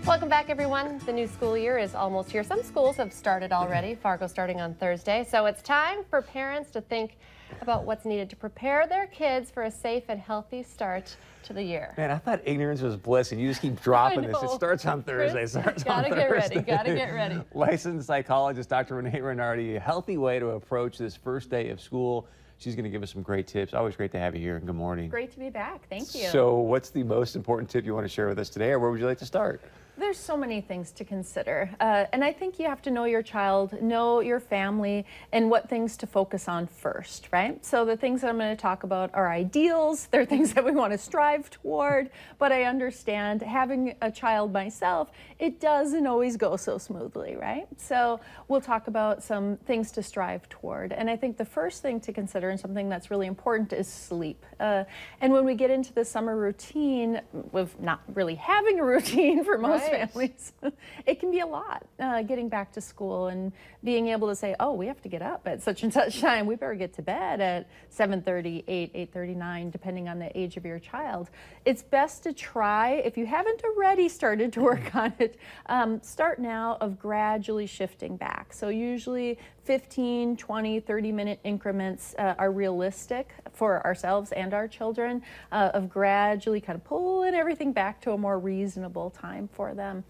Welcome back, everyone. The new school year is almost here. Some schools have started already, Fargo starting on Thursday. So it's time for parents to think about what's needed to prepare their kids for a safe and healthy start to the year. Man, I thought ignorance was bliss, and you just keep dropping this. It starts on Thursday. Gotta get ready. Licensed psychologist Dr. Renee Renardi, a healthy way to approach this first day of school. She's going to give us some great tips. Always great to have you here, and good morning. Great to be back. Thank you. So what's the most important tip you want to share with us today, or where would you like to start? There's so many things to consider, and I think you have to know your child, know your family, and what things to focus on first, right? So the things that I'm going to talk about are ideals. They're things that we want to strive toward, but I understand having a child myself, it doesn't always go so smoothly, right? So we'll talk about some things to strive toward, and I think the first thing to consider, and something that's really important, is sleep. And when we get into the summer routine, with not really having a routine for most families, it can be a lot, getting back to school and being able to say, oh, we have to get up at such and such time. We better get to bed at 7:30, 8, 8:30, 9, depending on the age of your child. It's best to try, if you haven't already started to work on it, start now of gradually shifting back. So usually 15, 20, 30-minute increments are realistic for ourselves and our children, of gradually kind of pulling everything back to a more reasonable time for them.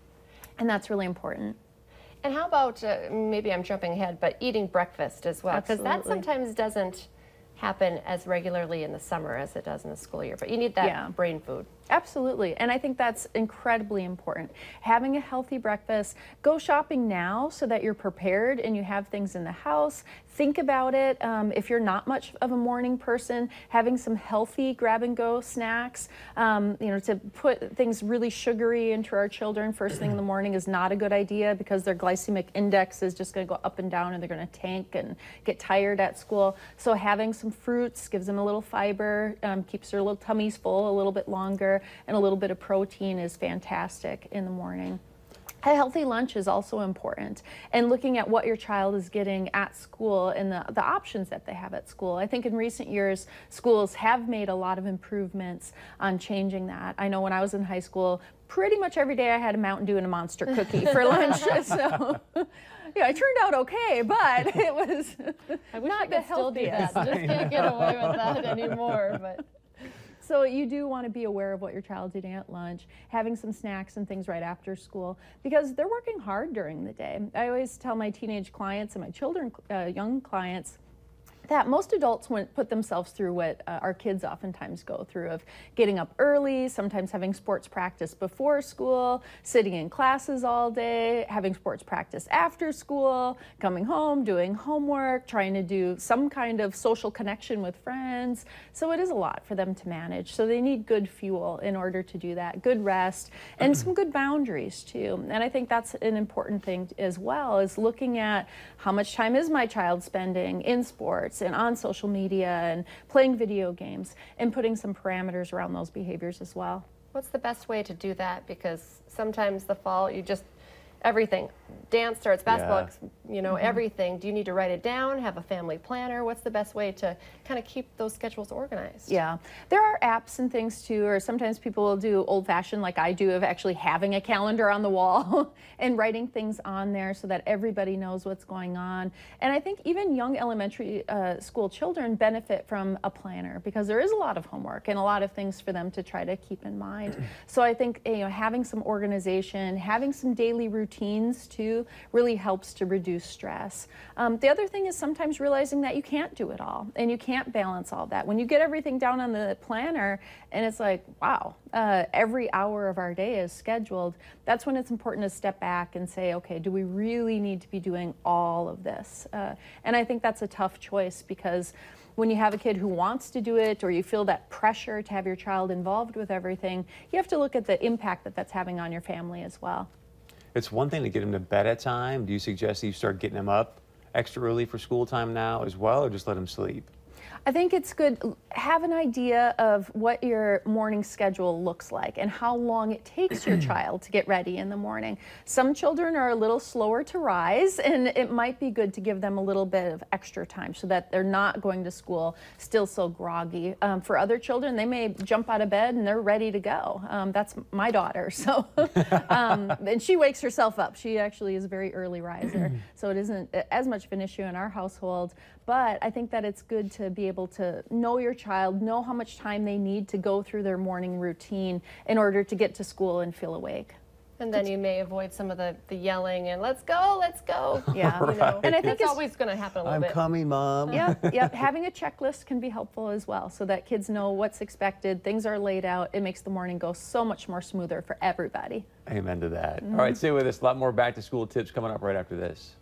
And that's really important. And how about, maybe I'm jumping ahead, but eating breakfast as well? Because that sometimes doesn't happen as regularly in the summer as it does in the school year. But you need that brain food. Absolutely, and I think that's incredibly important. Having a healthy breakfast, go shopping now so that you're prepared and you have things in the house. Think about it. If you're not much of a morning person, having some healthy grab-and-go snacks, to put things really sugary into our children first thing in the morning is not a good idea, because their glycemic index is just going to go up and down, and they're going to tank and get tired at school. So having some fruits gives them a little fiber, keeps their little tummies full a little bit longer, and a little bit of protein is fantastic in the morning. A healthy lunch is also important, and looking at what your child is getting at school and the options that they have at school. I think in recent years, schools have made a lot of improvements on changing that. I know when I was in high school, pretty much every day I had a Mountain Dew and a Monster cookie for lunch. So yeah, it turned out okay, but it was not the healthiest. Just can't get away with that anymore. But so you do want to be aware of what your child's eating at lunch, having some snacks and things right after school, because they're working hard during the day. I always tell my teenage clients and my young clients, that most adults wouldn't put themselves through what our kids oftentimes go through, of getting up early, sometimes having sports practice before school, sitting in classes all day, having sports practice after school, coming home, doing homework, trying to do some kind of social connection with friends. So it is a lot for them to manage. So they need good fuel in order to do that, good rest, and some good boundaries too. And I think that's an important thing as well, is looking at how much time is my child spending in sports and on social media and playing video games, and putting some parameters around those behaviors as well. what's the best way to do that? Because sometimes the fall, everything, dance starts, basketball, everything. Do you need to write it down, have a family planner? What's the best way to kind of keep those schedules organized? Yeah, there are apps and things too, or sometimes people will do old-fashioned like I do, of actually having a calendar on the wall and writing things on there so that everybody knows what's going on. And I think even young elementary school children benefit from a planner, because there is a lot of homework and a lot of things for them to try to keep in mind. So I think having some organization, having some daily routines too, really helps to reduce stress. The other thing is sometimes realizing that you can't do it all and you can't balance all that. When you get everything down on the planner and it's like, wow, every hour of our day is scheduled, that's when it's important to step back and say, okay, do we really need to be doing all of this? And I think that's a tough choice, because when you have a kid who wants to do it, or you feel that pressure to have your child involved with everything, you have to look at the impact that that's having on your family as well. It's one thing to get him to bed at time. Do you suggest that you start getting him up extra early for school time now as well, or just let him sleep? I think it's good have an idea of what your morning schedule looks like and how long it takes your child to get ready in the morning. Some children are a little slower to rise, and it might be good to give them a little bit of extra time so that they're not going to school still so groggy. For other children, they may jump out of bed and they're ready to go. That's my daughter, so and she wakes herself up. She actually is a very early riser, so it isn't as much of an issue in our household. But I think that it's good to be able to know your child, know how much time they need to go through their morning routine in order to get to school and feel awake. And then you may avoid some of the yelling and let's go. Yeah, You know, and I think it's always going to happen a little bit. I'm coming, Mom. Yep. Having a checklist can be helpful as well, so that kids know what's expected. Things are laid out. It makes the morning go so much more smoother for everybody. Amen to that. All right, stay with us. A lot more back to school tips coming up right after this.